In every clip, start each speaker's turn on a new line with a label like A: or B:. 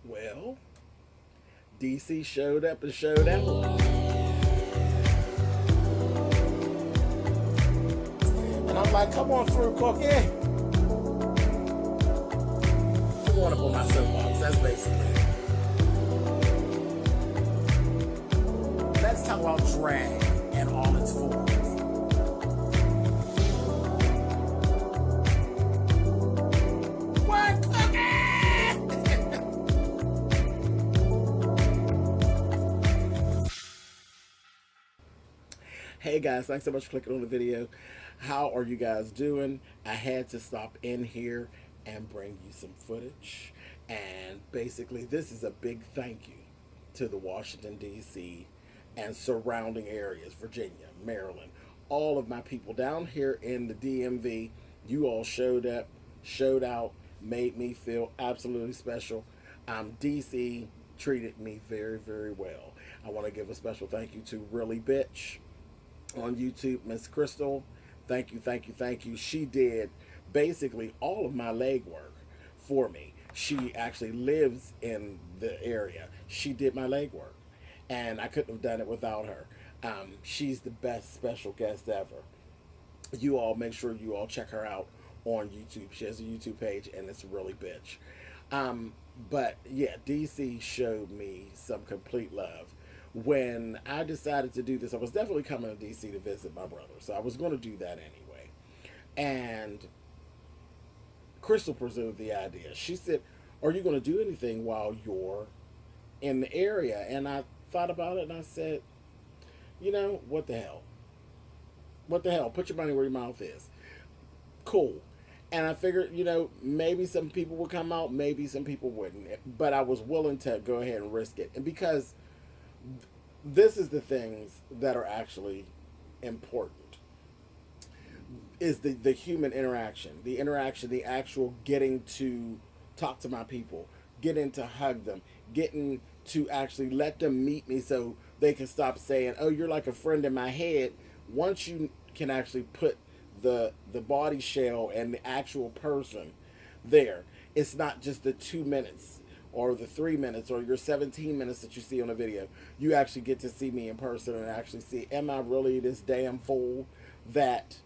A: Well, DC showed up and showed out. And I'm like, come on through, Cookie. I want up on my soapbox. That's basically it. Let's talk about drag and all its forms. What, Cookie? Hey guys, thanks so much for clicking on the video. How are you guys doing? I had to stop in here and bring you some footage. And basically, this is a big thank you to the Washington, D.C. and surrounding areas, Virginia, Maryland, all of my people down here in the DMV. You all showed up, showed out, made me feel absolutely special. DC treated me very, very well. I want to give a special thank you to Really Bitch on YouTube, Miss Crystal. Thank you, thank you, thank you. She did basically all of my legwork for me. She actually lives in the area. She did my legwork, and I couldn't have done it without her. She's the best special guest ever. You all make sure you all check her out on YouTube. She has a YouTube page, and it's Really Bitch. Um, but yeah, DC showed me some complete love. When I decided to do this, I was definitely coming to DC to visit my brother, so I was going to do that anyway. And Crystal presented the idea. She said, "Are you going to do anything while you're in the area?" And I thought about it, and I said, "You know, what the hell? What the hell? Put your money where your mouth is." Cool. And I figured, maybe some people would come out, maybe some people wouldn't. But I was willing to go ahead and risk it. And because this is the things that are actually important, is the human interaction, the actual getting to talk to my people, getting to hug them, getting to actually let them meet me so they can stop saying, "Oh, you're like a friend in my head." Once you can actually put the body shell and the actual person there, it's not just the 2 minutes or the 3 minutes or your 17 minutes that you see on a video. You actually get to see me in person and actually see, am I really this damn fool that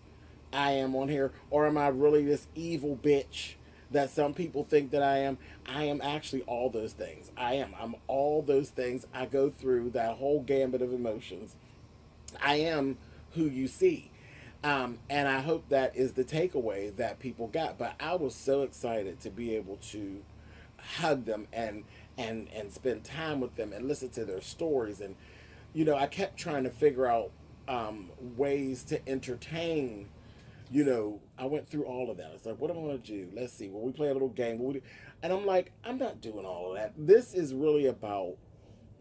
A: I am on here, or am I really this evil bitch that some people think that I am? I am actually all those things. I'm all those things. I go through that whole gambit of emotions. I am who you see. And I hope that is the takeaway that people got. But I was so excited to be able to hug them and spend time with them and listen to their stories. And I kept trying to figure out ways to entertain. I went through all of that. It's like, what am I going to do? Let's see. Well, we play a little game. And I'm like, I'm not doing all of that. This is really about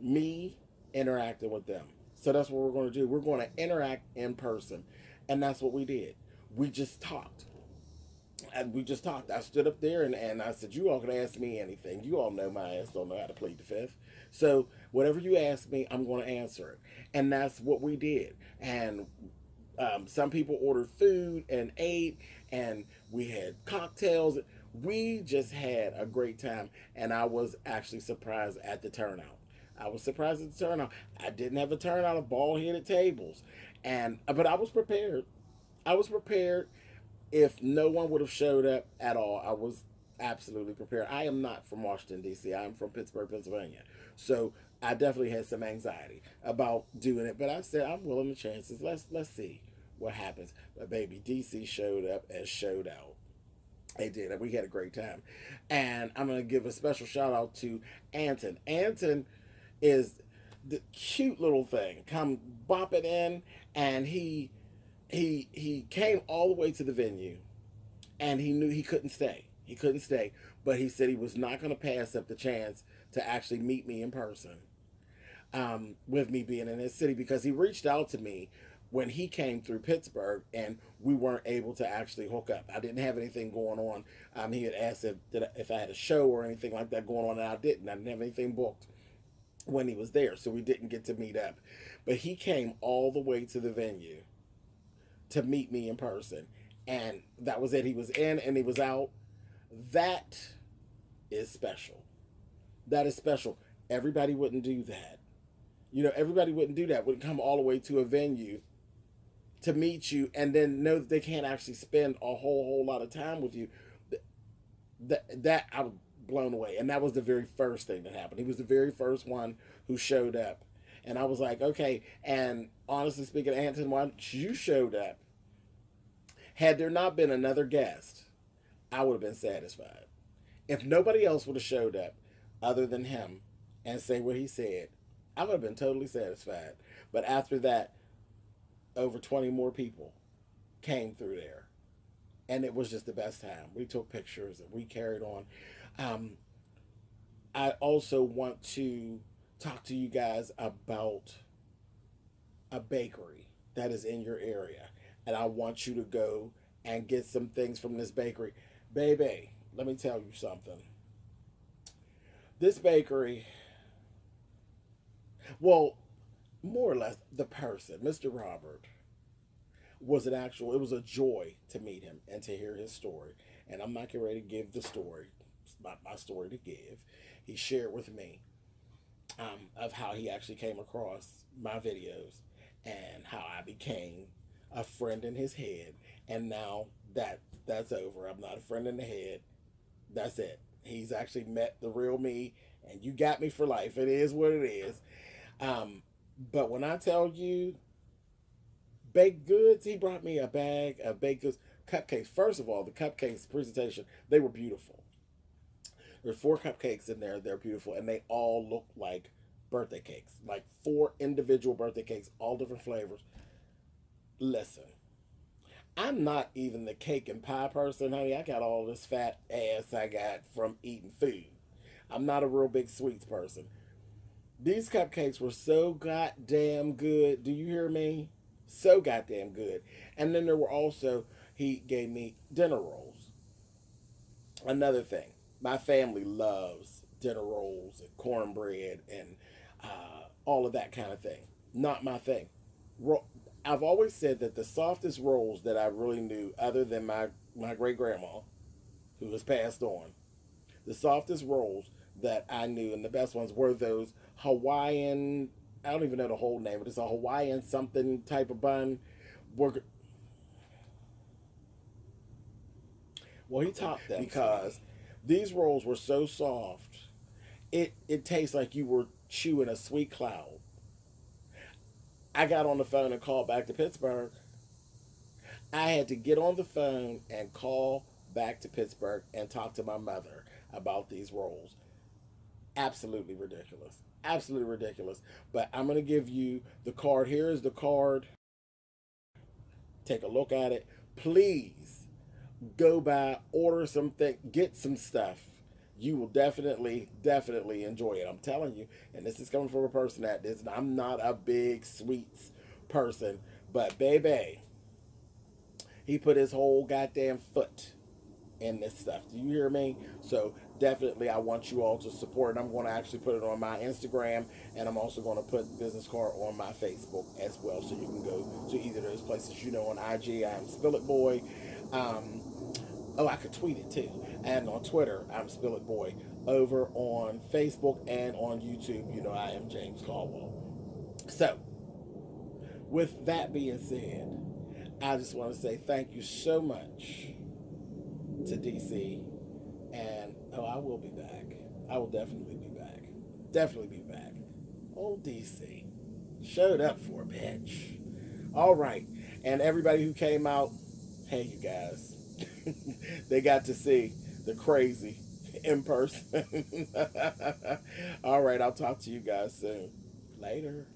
A: me interacting with them. So that's what we're going to do. We're going to interact in person. And that's what we did. We just talked. And we just talked. I stood up there and I said, you all can ask me anything. You all know my ass don't know how to plead the fifth. So whatever you ask me, I'm going to answer it. And that's what we did. And some people ordered food and ate, and we had cocktails. We just had a great time. And I was actually surprised at the turnout. I was surprised at the turnout. I didn't have a turnout of bald-headed tables. But I was prepared. I was prepared. If no one would have showed up at all, I was absolutely prepared. I am not from Washington, D.C. I'm from Pittsburgh, Pennsylvania. So I definitely had some anxiety about doing it. But I said, I'm willing to chances. Let's see what happens. But baby, D.C. showed up and showed out. They did. And we had a great time. And I'm going to give a special shout out to Anton. Anton is the cute little thing. Come bopping in, and he came all the way to the venue, and he knew he couldn't stay. He couldn't stay, but he said he was not going to pass up the chance to actually meet me in person, with me being in his city, because he reached out to me when he came through Pittsburgh and we weren't able to actually hook up. I didn't have anything going on. He had asked if I had a show or anything like that going on, and I didn't. I didn't have anything booked when he was there, so we didn't get to meet up. But he came all the way to the venue to meet me in person, and that was it. He was in and he was out. That is special. That is special. Everybody wouldn't do that. You know, everybody wouldn't do that. Would come all the way to a venue to meet you and then know that they can't actually spend a whole lot of time with you. That I was blown away. And that was the very first thing that happened. He was the very first one who showed up. And I was like, okay. And honestly speaking, Anton, once you showed up, had there not been another guest, I would have been satisfied. If nobody else would have showed up other than him and say what he said, I would have been totally satisfied. But after that, over 20 more people came through there. And it was just the best time. We took pictures and we carried on. Um, I also want to talk to you guys about a bakery that is in your area. And I want you to go and get some things from this bakery. Baby, let me tell you something. This bakery, well, more or less the person, Mr. Robert, it was a joy to meet him and to hear his story. And I'm not getting ready to give the story. It's not my story to give. He shared with me of how he actually came across my videos and how I became a friend in his head. And now that's over. I'm not a friend in the head. That's it. He's actually met the real me, and you got me for life. It is what it is. But when I tell you baked goods, he brought me a bag of baked goods, cupcakes. First of all, the cupcakes presentation, they were beautiful. There's 4 cupcakes in there. They're beautiful, and they all look like birthday cakes, like 4 individual birthday cakes, all different flavors. Listen, I'm not even the cake and pie person, honey. I got all this fat ass I got from eating food. I'm not a real big sweets person. These cupcakes were so goddamn good. Do you hear me? So goddamn good. And then there were also, he gave me dinner rolls. Another thing, my family loves dinner rolls and cornbread and all of that kind of thing. Not my thing. I've always said that the softest rolls that I really knew, other than my great grandma, who has passed on, the softest rolls that I knew and the best ones were those Hawaiian. I don't even know the whole name, but it's a Hawaiian something type of bun. Well, he topped them because these rolls were so soft. It tastes like you were chewing a sweet cloud. I got on the phone and called back to Pittsburgh. I had to get on the phone and call back to Pittsburgh and talk to my mother about these rolls. Absolutely ridiculous. Absolutely ridiculous. But I'm going to give you the card. Here is the card. Take a look at it. Please go by, order something, get some stuff. You will definitely enjoy it. I'm telling you. And this is coming from a person that is, I'm not a big sweets person. But baby, he put his whole goddamn foot in this stuff. Do you hear me? So definitely I want you all to support. And I'm going to actually put it on my Instagram, and I'm also going to put business card on my Facebook as well, so you can go to either of those places. You know, on IG I'm spillitboy. I could tweet it too. And on Twitter I'm spillitboy. Over on Facebook and on YouTube, you know, I am James Colwell. So with that being said, I just want to say thank you so much to DC, and I will be back. I will definitely be back. Definitely be back. Old DC showed up for a bitch. All right, and everybody who came out, hey, you guys, they got to see the crazy in person. All right, I'll talk to you guys soon. Later.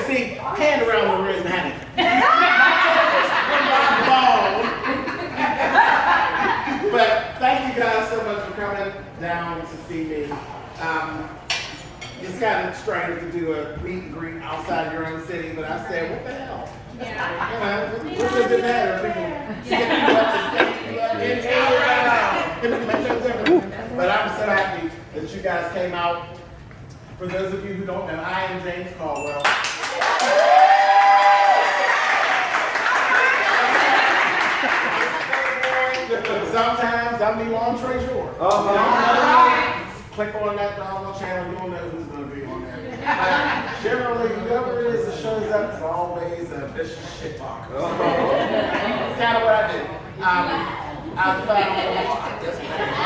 A: see, hand around the wrist, honey. But thank you guys so much for coming down to see me. It's kind of strange to do a meet and greet outside of your own city, but I said, what the hell? Yeah. What does it matter? But I'm so happy that you guys came out. For those of you who don't know, I am James Colwell. Sometimes I'm the entree short. Click on that doggone channel, you'll know who's going to be on there. Generally, whoever it is that shows up is always a vicious shit talker. That's kind of what I do. I've found a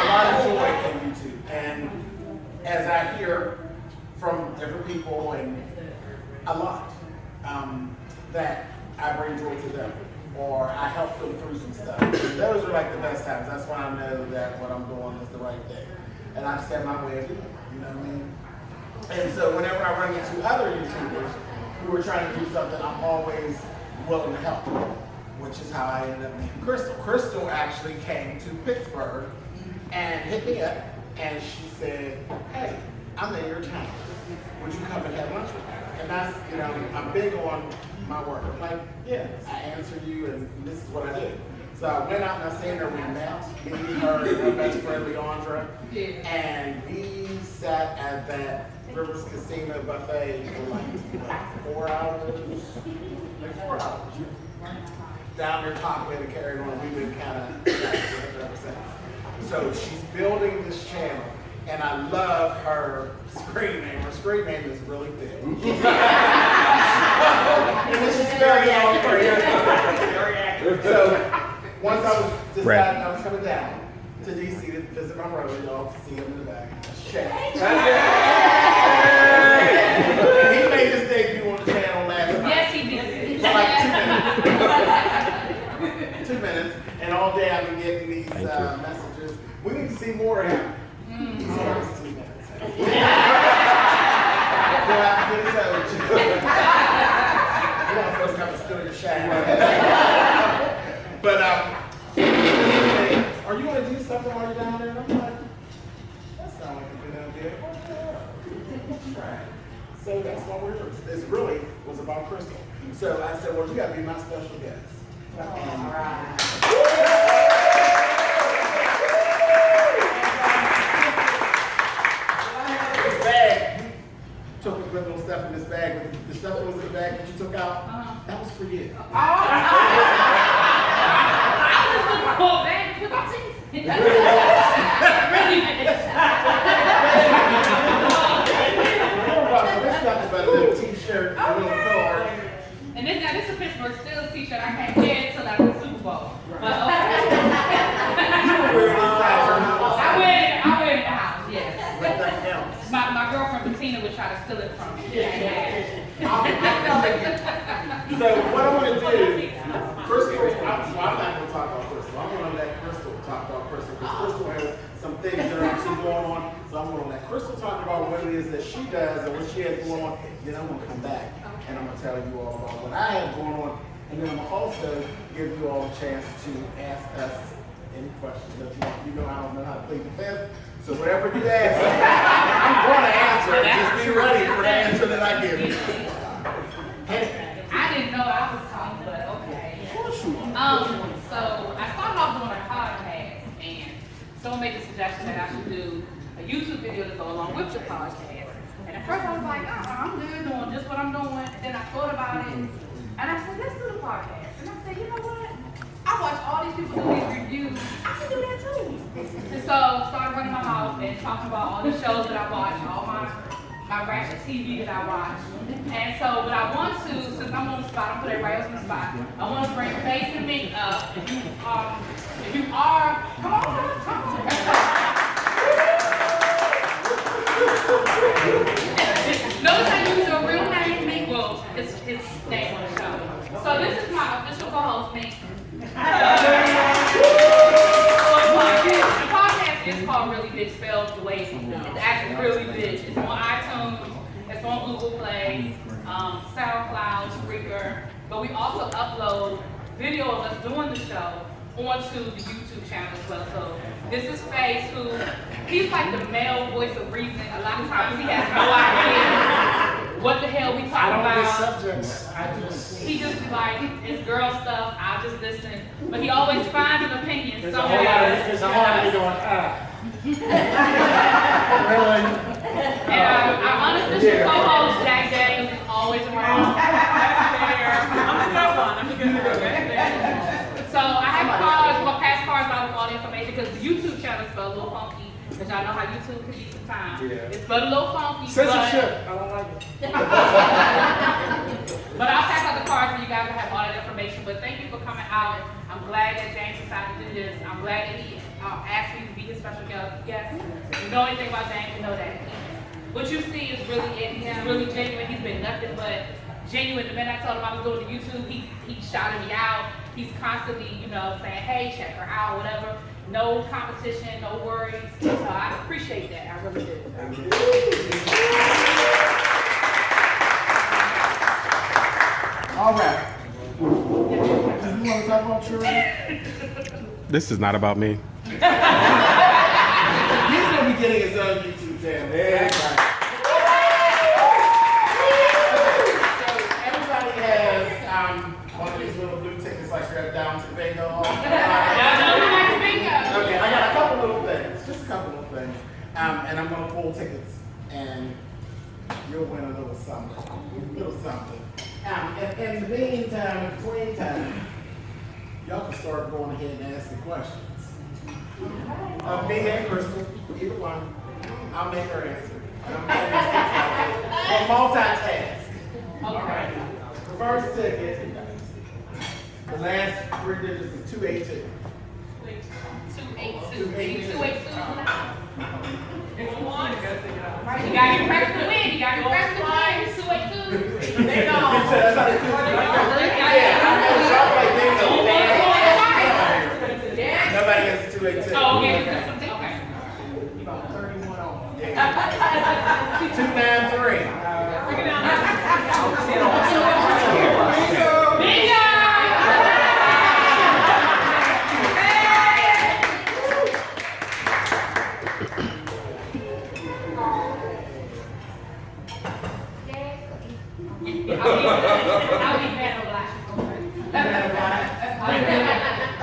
A: lot of joy in YouTube. And as I hear from different people, and a lot, that I bring joy to them, or I help them through some stuff. Those are like the best times. That's when I know that what I'm doing is the right thing. And I just have my way of doing it, you know what I mean? And so whenever I run into other YouTubers who are trying to do something, I'm always willing to help them, which is how I ended up meeting Crystal. Crystal actually came to Pittsburgh and hit me up, and she said, hey, I'm in your town. Would you come and have lunch with me? And that's, you know, I'm big on my work. I'm like, yeah, I answer you, and this is what I do. So I went out and I seen her, we met, me, her, and her best friend, Leandra, and we sat at that Rivers Casino buffet for like, what, 4 hours? Like 4 hours. Down there talking and carrying on. We've been kind of ever since. So she's building this channel, and I love her screen name. Her screen name is really big. And this is very accurate. So once I was deciding I was coming down to DC to visit my brother, y'all see him in the back. Check. He made his debut on the channel last night.
B: Yes, he did.
A: For like 2 minutes. 2 minutes. And all day I've been getting these messages. We need to see more of him. He's always 2 minutes. Go out and get his own. You don't supposed to come and steal your shine. But are you going to do something while you're down there? And I'm like, that sounds like a good idea. Right. So that's why we're here. This really was about Crystal. So I said, well, you got to be my special guest. All right. This bag, you took a little stuff in this bag. The stuff that was in the bag that you took out, that was for you. T-shirt, a little card.
B: And this is a Pittsburgh Steelers t-shirt. I can't wear it till after the Super Bowl. But okay. I wear it in the house, yes. My girlfriend Bettina would try to steal it from me.
A: So what I want to do, Crystal, I'm not going to talk about Crystal. I'm going to let Crystal talk about Crystal, because Crystal has some things that are actually going on. So I'm going to let Crystal talk about what it is that she does and what she has going on. Then I'm going to come back and I'm going to tell you all about what I have going on. And then I'm going to also give you all a chance to ask us any questions that you want. You know I don't know how to play the fifth. So whatever you ask, I'm going to answer it. Just be ready for the answer that I give you.
B: I didn't know I was talking, but okay. So I started off doing a podcast, and someone made the suggestion that I should do a YouTube video to go along with your podcast. And at first I was like, I'm good doing just what I'm doing. And then I thought about it, and I said, let's do the podcast. And I said, you know what? I watch all these people do these reviews. I can do that too. And so I started running my mouth and talking about all the shows that I watch, all my ratchet TV that I watch. And so what I want to, since I'm on the spot, I'm putting everybody else on the spot, I want to bring Faith and Mink up. If you are, come on. Notice I use your real name, Mink. Well, it's his name on the show. So this is my official co-host, Mink. The podcast is called Really Big, spelled the way it's actually really big. It's on iTunes, it's on Google Play, SoundCloud. Anchor, but we also upload video of us doing the show onto the YouTube channel as well. So this is Face, who he's like the male voice of reason. A lot of times he has no idea what the hell we talk about.
C: Subjects.
B: He just be like, it's girl stuff, I'll just listen. But he always finds an opinion
C: There's
B: somewhere.
C: a whole lot of me going, Really?
B: And our unofficial co-host, Jack Daniels, is always around. I'm the good one. I'm the good one. So I have cards, well, past cards out with all the information because the YouTube channel is spelled a little funky. Because y'all know how YouTube can be sometimes. Yeah. It's spelled a little funky.
C: Censorship. I don't like it.
B: But I'll pass out the cards so you guys will have all that information. But thank you for coming out. I'm glad that James decided to do this. I'm glad that he asked me to be his special guest. If you know anything about James, you know that. What you see is really it. He's really genuine. He's been nothing but genuine. The minute I told him I was doing the YouTube, he shouted me out. He's constantly, saying, hey, check her out, whatever. No competition, no worries. So I appreciate that. I really do.
A: All right. You want to talk about children?
D: This is not about me.
A: He's gonna be getting his own YouTube channel. Yeah. So everybody has one of these little blue tickets like straight down to the bingo. Okay, I got a couple little things, just a couple little things, and I'm gonna pull tickets, and you'll win a little something, In the meantime, in between time, y'all can start going ahead and ask the questions. Me and Crystal, either one, I'll make her answer. We'll multitask. Okay. First ticket, the last 3 digits is 282.
B: 282. 282. You got your press to win. You got your press to win. 282. They know.
A: That's how they do it. Nobody has a 282.
B: Oh, okay. Okay.
A: You about 31 on. Yeah. 293.
B: Bring it down.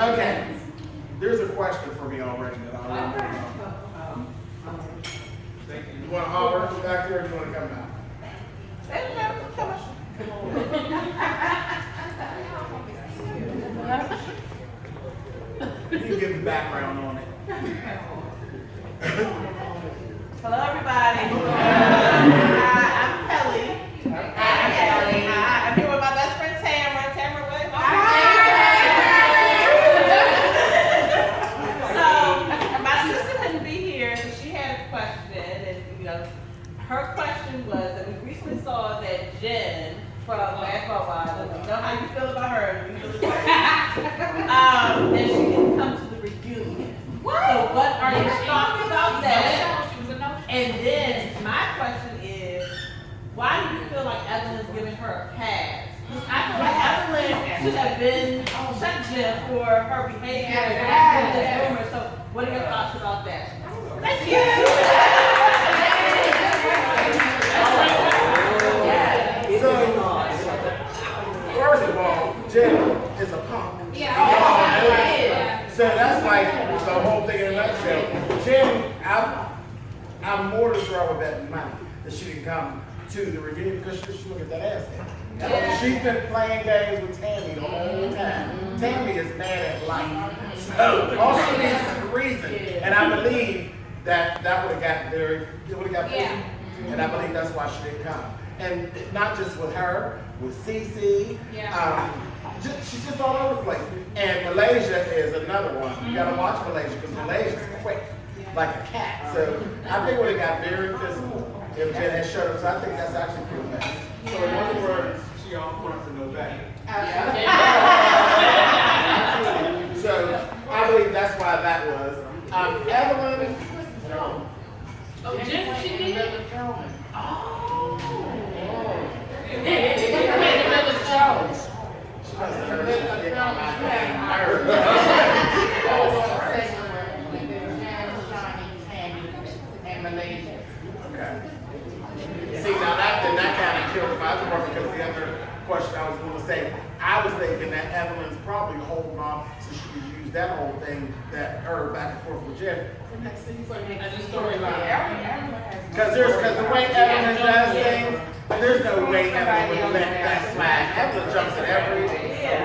A: Okay. There's a question for me already that I already know. You want to holler back there or do you want to come back? You can give the background on it.
E: Hello, everybody. I'm Kelly. I'm here with my best friend Tamara. Tamara, what? So, my sister couldn't be here, so she had a question, and her question was that we recently saw that Jen from Basketball Wives, I don't know how you feel about her, that she didn't come to the reunion. What? So, what are your thoughts about that? And then my question is, why do you feel like Evelyn is giving her a pass? I feel like Evelyn should have been checked Jen for her behavior and this rumor. So what are your thoughts about that? Thank you.
A: So, first of all, Jen is a punk.
B: Yeah.
A: So that's like the whole thing in a nutshell. Jen, I'm more than sure I would bet money that she didn't come to the reunion because she look at that ass now. Yeah. She's been playing games with Tammy the whole time. Tammy is mad at life. So all she needs is a reason. And I believe that would have got and I believe that's why she didn't come. And not just with her, with Cece. She's just all over the place. And Malaysia is another one. You gotta watch Malaysia because Malaysia's quick, like a cat. So I think it would have got very physical if Jen had showed up. So I think that's actually pretty bad.
F: So in other words, she all front to no back.
A: Absolutely. So I believe that's why that was. Evelyn.
B: Oh, Jen, she did? Oh.
A: because the other question I was going to say, I was thinking that Evelyn's probably holding off so she could use that whole thing that her back and forth with Jeff for next season.
B: As a storyline.
A: Because the way Evelyn does things, there's no way Evelyn would let that slide. Evelyn jumps at every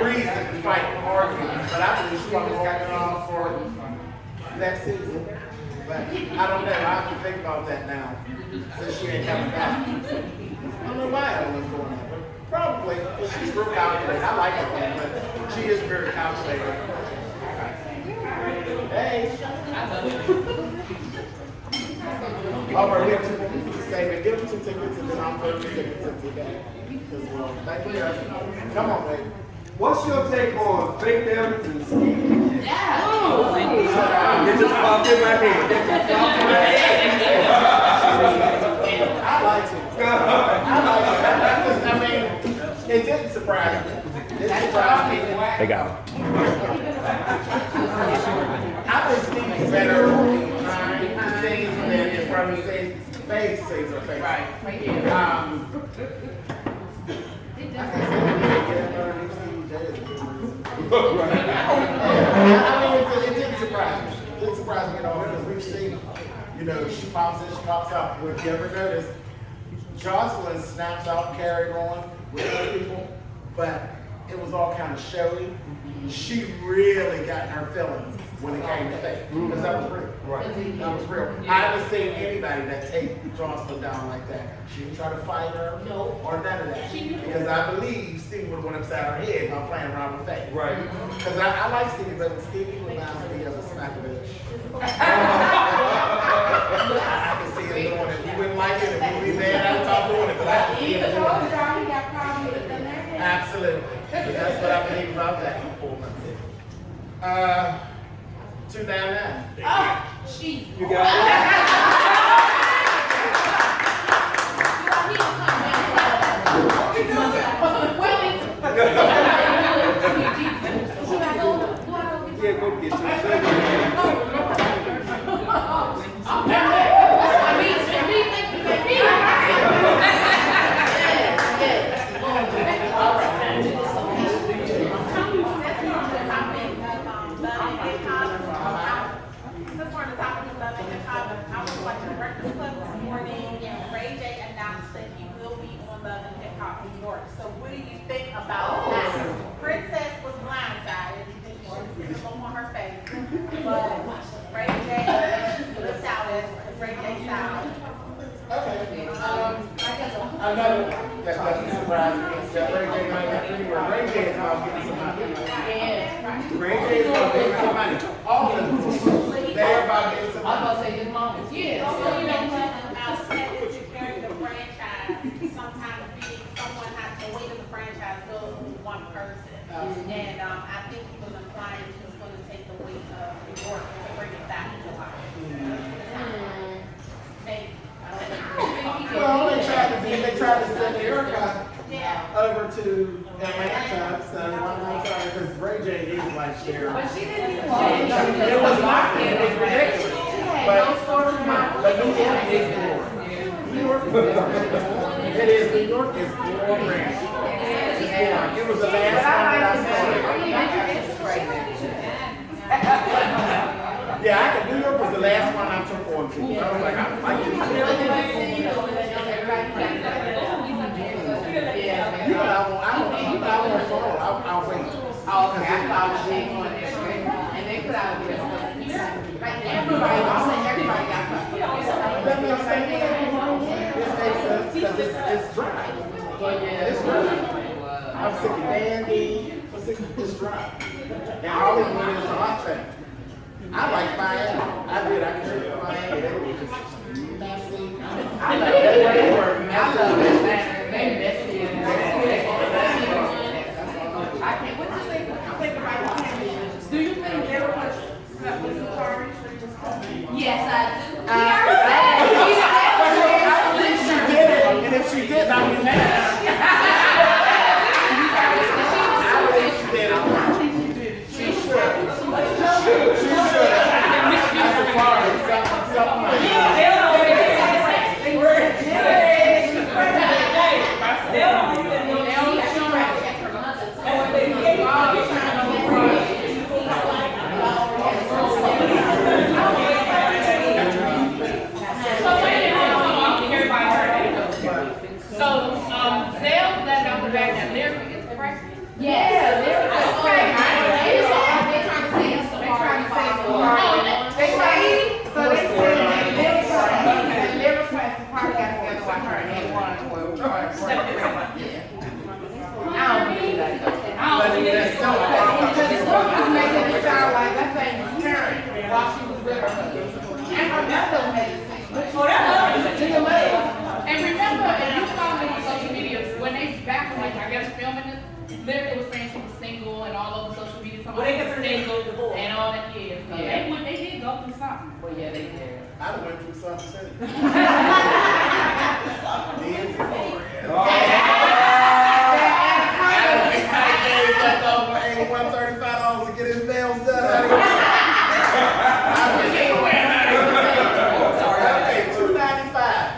A: reason to fight and argue, but I believe she's going to hold it off for next season. But I don't know. I have to think about that now, since she ain't coming back. I don't know why Evelyn's doing that, but probably because she's real calculated. I like her, but she is very calculated. Hey. All right, we have 2 more people to stay, but give them 2 tickets and then I'll put 2 tickets in today. As well. Thank you guys. Come on, baby.
F: What's your take on fake dams and ski?
E: Yeah.
F: It just popped in my head. It just popped in my head.
A: I like it. I mean, it didn't surprise me. It surprised me.
D: They got it.
A: I think Stevie's better behind the scenes than in front of the scenes. Face scenes are face. Right. It didn't surprise me. It didn't surprise me at all because we've seen, you know, she pops in, she pops out. If you ever notice, Jocelyn snaps out, carried on with other people, but it was all kind of showy. She really got in her feelings when it came to fake, because that was real.
F: Right.
A: That was real. I haven't seen anybody that take Jocelyn down like that. She didn't try to fight her, or none of that. Because I believe Stevie would have went upside her head by playing around with fake.
F: Right.
A: Because I like Stevie, but Stevie reminds me of a smack bitch. I can see him doing it. We wouldn't like it if we be mad at him doing it, but I can see him doing it. Absolutely. That's what I believe about that. 299.
E: Oh, jeez.
F: You got it? Yeah, go get you.
E: So what do you think about that? Princess was blindsided. She was on her face. But Ray J flipped out as Ray J style.
A: Okay. Another that doesn't surprise me is that Ray J might not be where Ray J is about getting some money. Ray J is about getting some money. All of them. They're about getting some money.
B: I'm about to say his mom is.
E: Yeah. Also, you know what? About stepping to carry the franchise. Sometimes someone has to wait in the franchise goes with one person. And I think he was implying he was going to take the weight of New York to bring it back to life. Maybe.
A: Well, they tried to send Erica over to Atlanta, so because Ray J is like Sharon.
B: But she didn't even
A: It was like it was ridiculous. But New York is boring. New York is boring. It is. New York is boring. It's boring. It was the last one that I saw. Yeah, New York was the last one I took on to. I was like, I like this. You know, I won't follow. I'll wait.
B: Oh, okay. I thought she was on Instagram. And they put out a video. Like everybody got
A: That makes sense. Because it's dry. It's dry. I'm sick of Dandy. I'm sick of this dry. And Hollywood is a hot thing. I like Miami. I did. I cared for Miami. They were just messy. I know they were messy.
B: They messy. I can't. What you think? What you think about the camera? Do you think everyone slept with the party? Yes, I do.
A: She did it, and if she did, I'd be mad. I believe she did it. She should. She should. That's a party. Something like that.
B: pregnant?
G: Yeah, they're trying to say so they said that liver press party got together with her and they wanted to I don't believe that though.
B: I don't think it's so.
G: Because the book was making it sound like that thing was carrying while she was with her husband. And her mother made it seem like
B: And remember, if you follow me on social media, when they back when like I guess filming it, literally was saying she was single and all over social media. Well, they got single and all that. Yeah, so they did go through something.
E: Well, yeah, they did.
A: I went through something too. I gave that over $81.35 to get his nails done. I paid $295.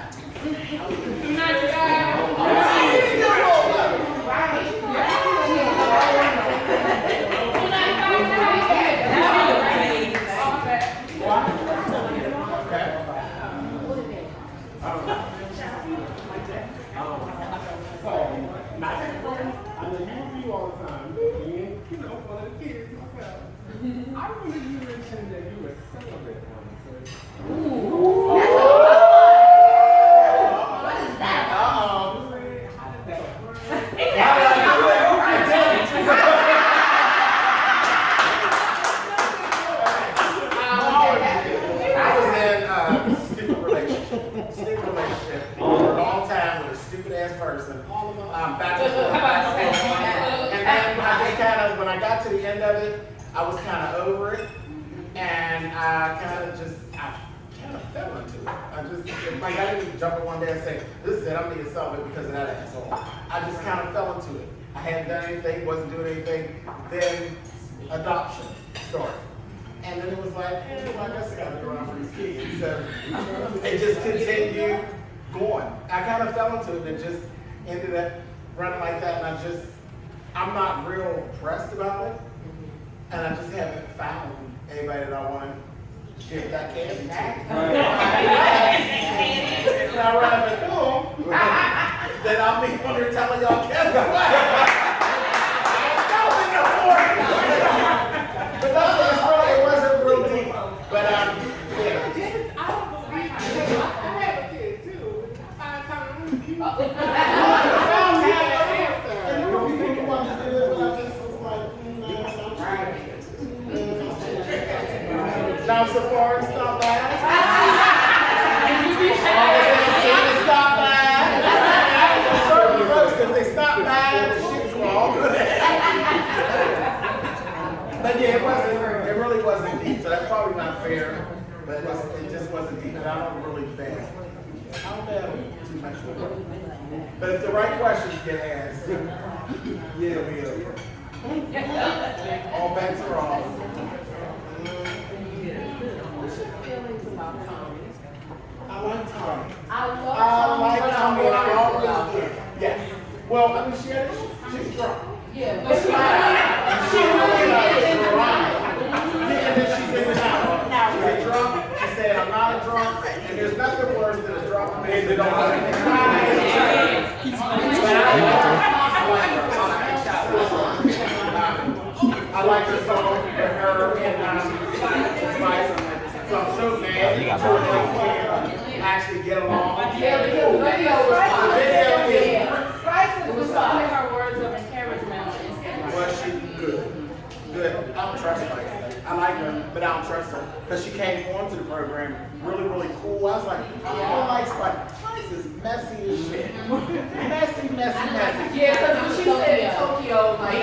A: When I got to the end of it, I was kind of over it, and I kind of fell into it. I didn't jump in one day and say, this is it, I'm going to get celibate because of that asshole. I just kind of fell into it. I hadn't done anything, wasn't doing anything. Then adoption started. And then it was like, hey, well, I guess I got to be around for these kids. So it just continued going. I kind of fell into it and just ended up running like that, and I'm not real pressed about it, and I just haven't found anybody that I want to give that candy to. And I'd rather do then I'll be on here telling y'all, guess what? But it wasn't real deep. But yeah.
G: I have a kid too. 5 times.
A: Now, so far, it's not bad. It's not bad. Certain folks, if they stop bad, the shit's wrong. But yeah, it really wasn't deep, so that's probably not fair. But it just wasn't deep, and I don't really bad. I don't bad too much with it. But if the right questions get asked, yeah, it'll be over. All bets are off. I like Tommy. I like Tommy, and I always did. Yes. Well, I mean, she's drunk.
G: Yeah,
A: But she really is drunk. And then she's in the house. She's a drunk. She said, I'm not a drunk. And there's nothing worse than a drunk man that don't want to I like her song, her and Spice. So I'm so mad that they can't actually get along.
G: Yeah, because the video was fun.
B: Spice was putting her words of encouragement on Instagram.
A: Well, she good. Good. I don't trust Spice. I like her, but I don't trust her. Because she came onto the program really, really cool. I was like, I don't like Spice. Spice is messy as shit. Messy.
G: Yeah, because when she said in Tokyo, like,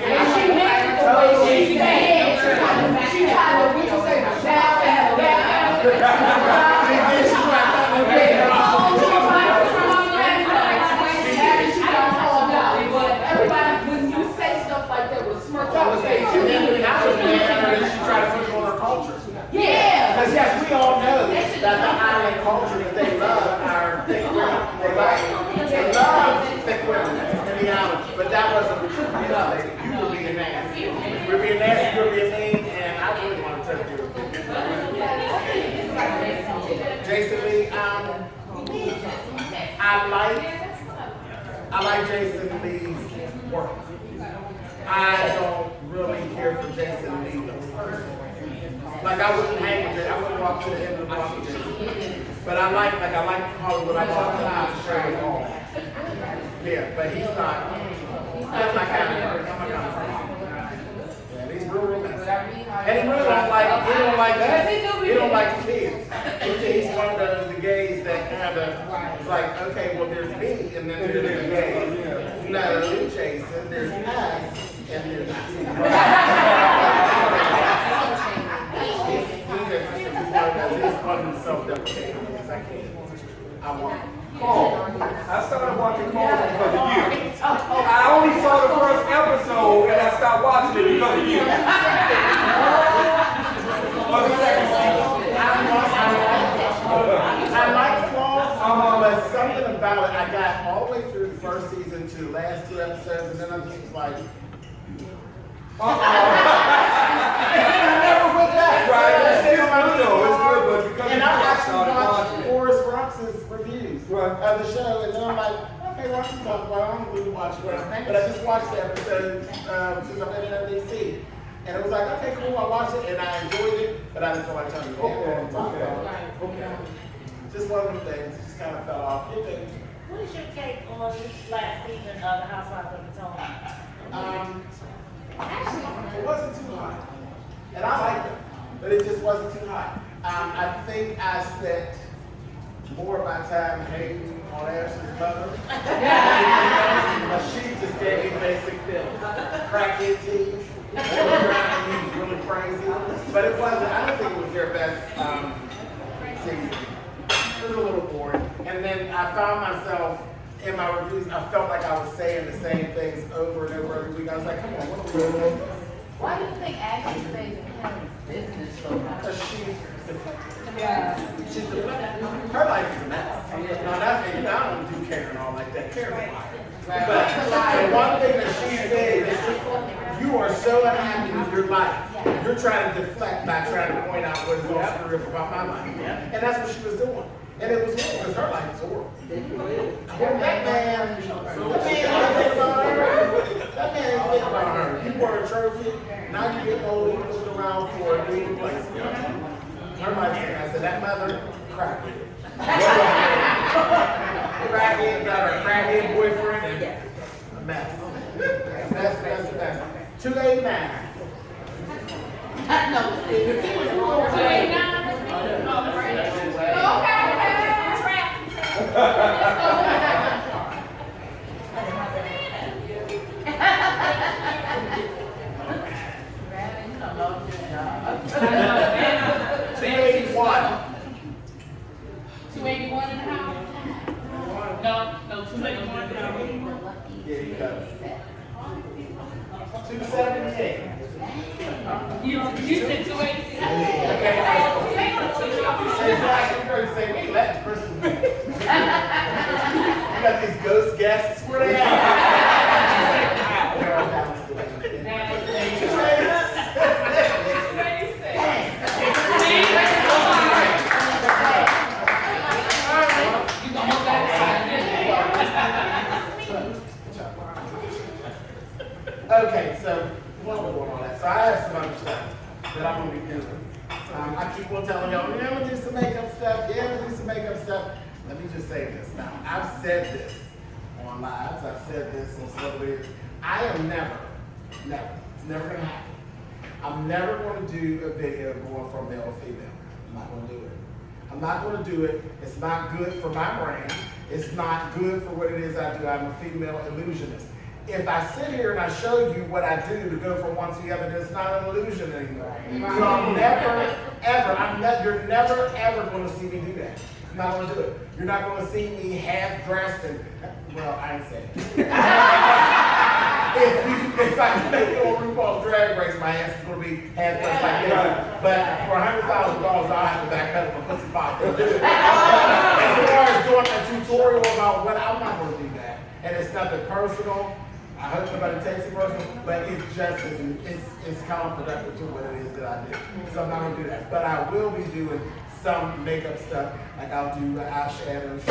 G: and she meant it the way she said it. She tried to, what you say, shout at her back. Everybody, when you say stuff like that with smirk on her face,
A: And then when I was mad at her, she tried to put it on her culture.
G: yeah.
A: Because yes, we all know that the island culture that they love, they love I like Jason Lee's work. I don't really care for Jason Lee the person. Like I wouldn't hang with it. I wouldn't walk to the end of the block with Jason. But I like Hollywood. I love the house show and all that. Yeah, but he's not. That's my kind of person. I'm my kind of person. Yeah, he's real romantic. And he really don't like us. He don't like kids. He's one of the gays that kind of is like, okay, well there's me and then there's the gays. No, Jason, there's us and there's you. He's one of the self-deprecating because I can't. I want
F: Cole. I started watching Cole because of you. I only saw the first episode and I stopped watching it because of you. Or the second season.
A: I like Claw, but something about it, I got all the way through the first season to the last 2 episodes, and then I just was like, I never went back.
F: Right, it's good, but because
A: and
F: you
A: I actually
F: started
A: watched
F: watching it.
A: Forrest Rox's reviews
F: Right.
A: of the show, and then I'm like, okay, watch this talk about it. I don't really watch it, but I just watched the episode since I've been in DC. And it was like, okay, cool, I watched it, and I enjoyed it, but I didn't feel like turning it on.
F: Okay.
A: Just one of the things, just kind of fell off.
H: What is your take on this last season of The Housewives of Potomac?
A: Actually, it wasn't too hot. And I liked it, but it just wasn't too hot. I think I spent more of my time hating on Ashley's mother. She just gave me basic crackhead teas. He was really crazy. But it wasn't, I don't think it was their best season. It was a little boring. And then I found myself in my reviews, I felt like I was saying the same things over and over every week. I was like, come on, what are we doing?
G: Why do you think Ashley stays in Kelly's business so much?
A: Because she's her life is a mess. No, that's I don't do Karen all like that. Karen's a liar. But the one thing that she said is you are so unhappy with your life. You're trying to deflect by trying to point out what is all screwed up about my life. And that's what she was doing. And it was horrible because her life is horrible. That man ain't think about her. That man ain't think about her. You were a trophy. Now you get old, you're looking around for a new replacement. Her life is, I said, that mother, crackhead. Crackhead, got her crackhead boyfriend, and a mess. Mess. 289.
G: No,
B: 289. No, 281 and a half.
A: Yeah, you got it. 278.
B: You said 286.
A: Okay, exactly. Say, we let Crystal. You got these ghost guests. Where they at? Okay, so what we're doing on that. So I have some other stuff that I'm gonna be doing. I keep on telling y'all, yeah, I'm gonna do some makeup stuff. Yeah, I'm gonna do some makeup stuff. Let me just say this. Now, I've said this on lives. I've said this on celebrities. I am never, it's never gonna happen. I'm never gonna do a video going from male to female. I'm not gonna do it. I'm not gonna do it. It's not good for my brand. It's not good for what it is I do. I'm a female illusionist. If I sit here and I show you what I do to go from one to the other, then it's not an illusion anymore. So I'm never, ever, you're never, ever going to see me do that. I'm not going to do it. You're not going to see me half dressed and, well, I ain't saying it. If I can make it on RuPaul's Drag Race, my ass is going to be half dressed like that. But for $100,000, I'll have to back up my pussy pop. As far as doing a tutorial about what, I'm not going to do that. And it's nothing personal. I hope nobody takes it personal, but it just isn't, it's counterproductive to what it is that I do. So I'm not gonna do that. But I will be doing some makeup stuff, like I'll do eyeshadows,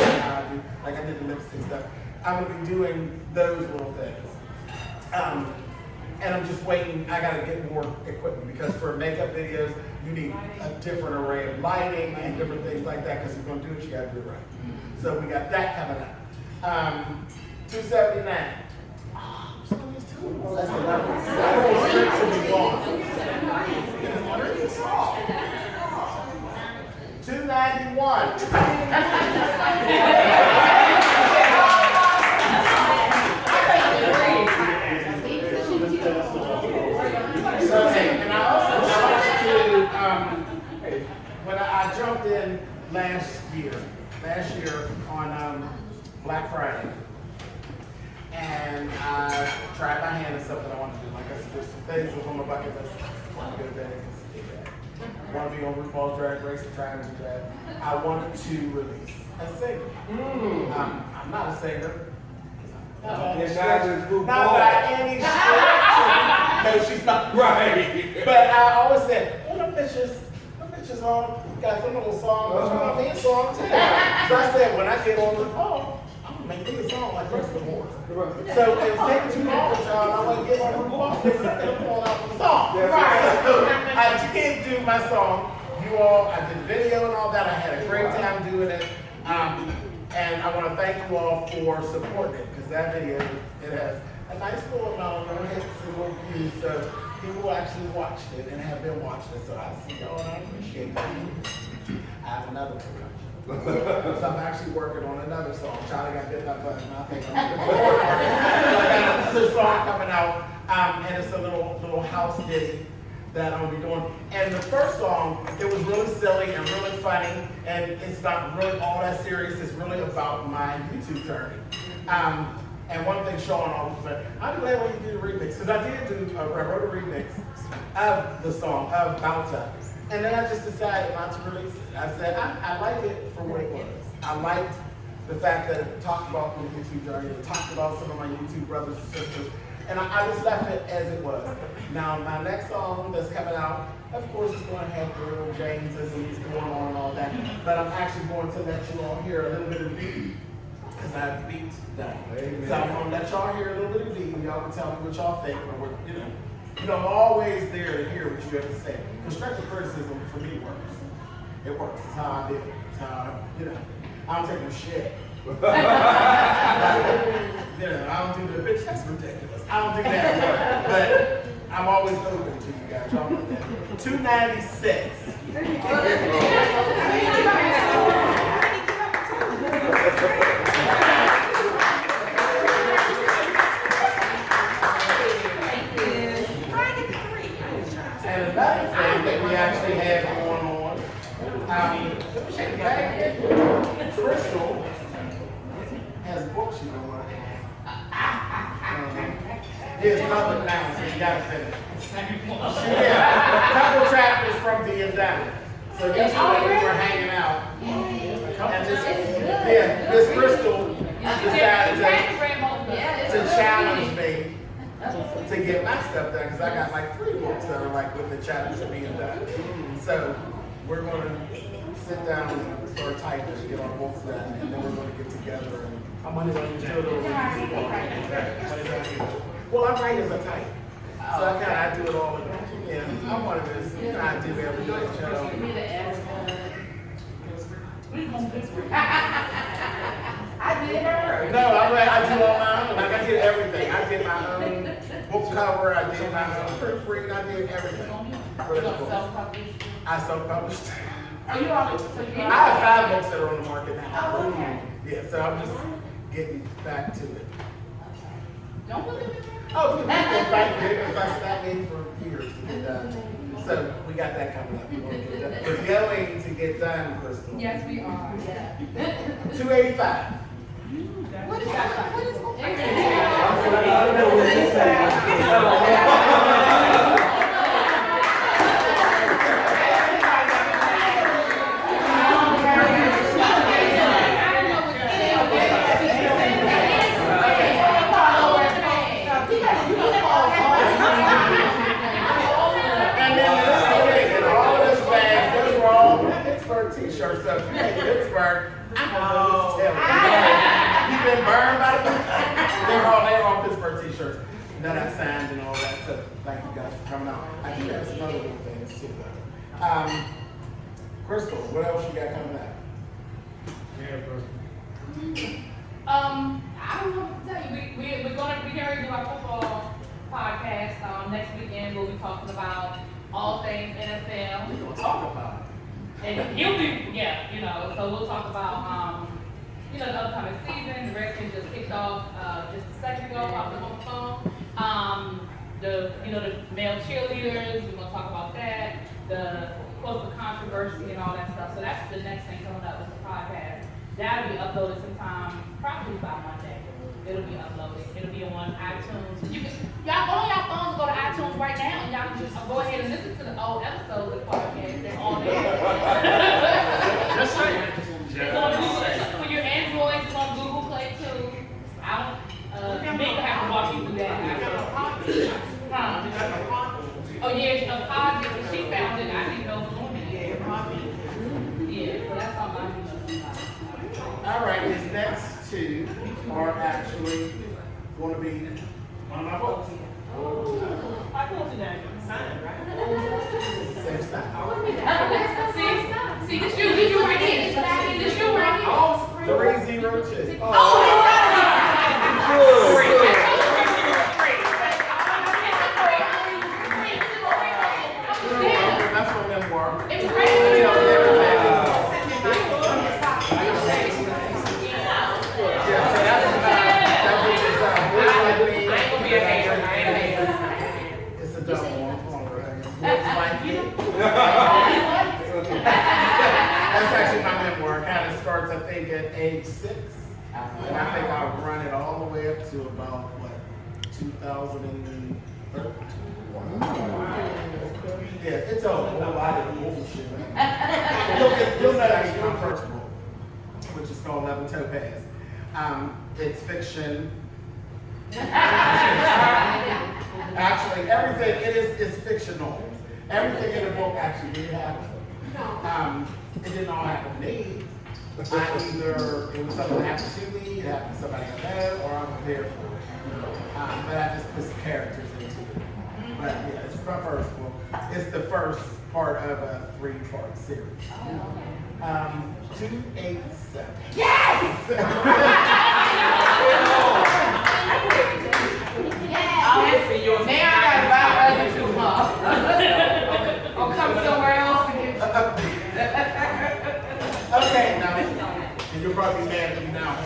A: like I did the lipstick stuff. I'm gonna be doing those little things. And I'm just waiting. I gotta get more equipment because for makeup videos, you need a different array of lighting and different things like that. Because if you're gonna do it, you gotta do it right. So we got that coming up. 279. That's the level. That should be gone. 291. And I also wanted to, when I jumped in last year on Black Friday, and I tried my hand at something I want to do. Like I said, there's some things that on my bucket list. I want to go to Vegas, do that. I want to be on RuPaul's Drag Race and try to do that. I wanted to release a single. I'm not a singer. Not by any stretch. No, she's not. Right. But I always said, oh, them bitches on, got them little songs, I'm gonna make a song too. So I said, when I get on the phone, I'm gonna make me a song like the rest of the boys. So it was taking too long for y'all, and I want to get on the phone, and pull out the song. Right. So I did do my song. You all, I did the video and all that. I had a great time doing it. And I want to thank you all for supporting it, because that video, it has a nice little amount of hits and more views, so people actually watched it and have been watching it, so I see y'all and I appreciate that. I have another production. So I'm actually working on another song. Charlie got bit by button, and I think I'm going to work on it. So I got another song coming out, and it's a little house ditty that I'm gonna be doing. And the first song, it was really silly and really funny, and it's not really all that serious. It's really about my YouTube journey. And one thing Sean always said, I'm glad when you do the remix, because I wrote a remix of the song, of Bounce Up. And then I just decided not to release it. I said, I liked it for what it was. I liked the fact that it talked about my YouTube journey, it talked about some of my YouTube brothers and sisters, and I just left it as it was. Now, my next song that's coming out, of course, it's going to have the little Jameses and he's going on and all that, but I'm actually going to let you all hear a little bit of the beat, because I have the beat done. Amen. So I'm going to let y'all hear a little bit of the beat, and y'all can tell me what y'all think, or what, I'm always there to hear what you have to say. Constructive criticism, for me, works. It works. It's how I do it. It's how I don't take no shit. I don't do the bitch, that's ridiculous. I don't do that work, but I'm always open to you guys. Y'all know that. 296. And another thing that we actually have going on, Crystal has books you don't want to have. It's public now, so you gotta finish. Yeah, a couple chapters from the end down. So yesterday we were hanging out, and this Crystal decided to challenge me to get my stuff done, because I got like 3 books that are like with the chapters being done. So we're going to sit down and start typing and get our books done, and then we're going to get together. And how much is on your children? Well, I'm right as a type. So I do it all. And I'm one of those. I do everything.
G: I did her.
A: No, I do all my own. Like I did everything. I did my own book cover. I did my own proofreading. I did everything for the book. I self-published.
G: Are you all?
A: I have 5 books that are on the market now.
G: Oh, okay.
A: Yeah, so I'm just getting back to it.
G: Don't look at me.
A: Oh, they've been fighting for years to get done. So we got that coming up. We're going to get done, Crystal.
B: Yes, we are.
A: 285.
G: What is that? What is
A: T-shirts up. You make Pittsburgh, I'm gonna tell you. You've been burned by the that I signed and all that. So thank you guys for coming out. I do have some other little things too, though. Crystal, what else you got coming out?
B: I don't know what to tell you. We're gonna do our football podcast next weekend. We'll be talking about all things NFL.
A: We're gonna talk about it.
B: And he'll be, yeah, you know, so we'll talk about, you know, the upcoming season. The Redskins just kicked off just a second ago off the phone. The male cheerleaders, we're gonna talk about that. The controversy and all that stuff. So that's the next thing coming up with the podcast. That'll be uploaded sometime, probably by Monday. It'll be uploaded. It'll be on iTunes. Y'all go on y'all phones, go to iTunes right now, and y'all can just go ahead and listen to the old episodes of the podcast. They're all there.
C: Just saying.
B: It's on Google. For your Androids, it's on Google Play too. I don't, Nick will have to walk you through that. Oh yeah, a pod, she found it. I didn't know it was on there. Yeah, so that's all I know.
A: All right, these next two are actually going to be one of my books.
E: I told you that. Sign it, right?
A: Same style.
B: See, this you right here. This you right here.
A: 302. That's my memoir.
B: It's
A: Tell
B: great.
A: everything. Yeah, so that's that book is
B: I ain't gonna be a hater. I ain't a hater.
A: it's a double one. Looks like it. That's actually my memoir. It kind of starts, I think, at age 6. And I think I'll run it all the way up to about, 2013. Yeah, it's a whole lot of bullshit. You'll know that's my first book, which is called Love and Topaz. It's fiction. Actually, everything, it's fictional. Everything in the book actually did happen. It didn't all happen to me. It was something that happened to me, it happened to somebody I know, or I'm prepared for it. But I just put some characters into it. But yeah, it's my first book. It's the first part of a 3-part series. 287.
G: Yes! Now I gotta buy other 2 more. Or come somewhere else to get
A: Okay, now, and you'll probably be mad at me now. No,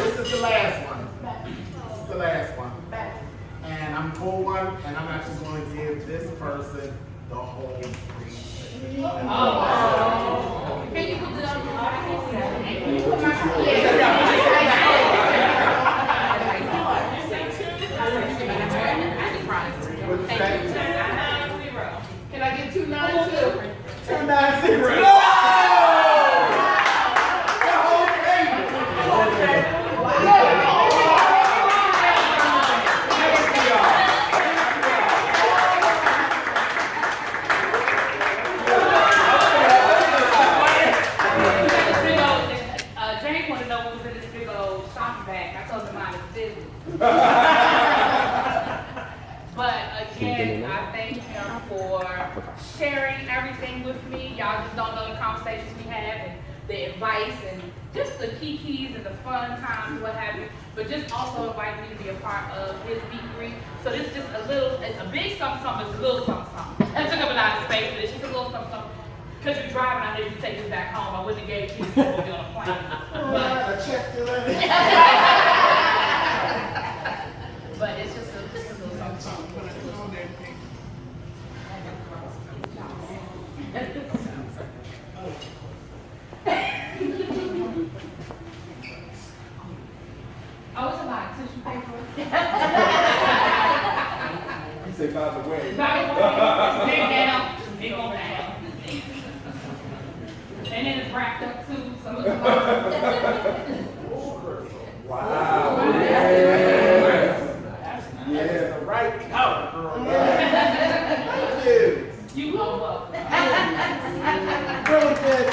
A: this is the last one. This is the last one. And I'm pull one, and I'm actually going to give this person the whole 3 thing.
B: Can you put it on
A: What'd you say?
B: 990.
G: Can I get 292?
A: 290.
B: James wanted to know what was in this big old shopping bag. I told him mine is business. But again, I thank him for sharing everything with me. Y'all just don't know the conversations we have and the advice and just the kikis and the fun times, what have you. But just also invite me to be a part of his degree. So this is just it's a big something, it's a little something. That took up a lot of space, but it's just a little something. Because you're driving out there, you take this back home. I wouldn't have gave you before we on a plane. But it's just a little something. Oh, it's a lot. Tissue paper.
F: You said by the way.
B: By the way, big down, big on down. And then it's wrapped up too, so it's a
F: Wow.
A: Yes, the right color, girl. Thank you.
B: You go up.
A: Really good.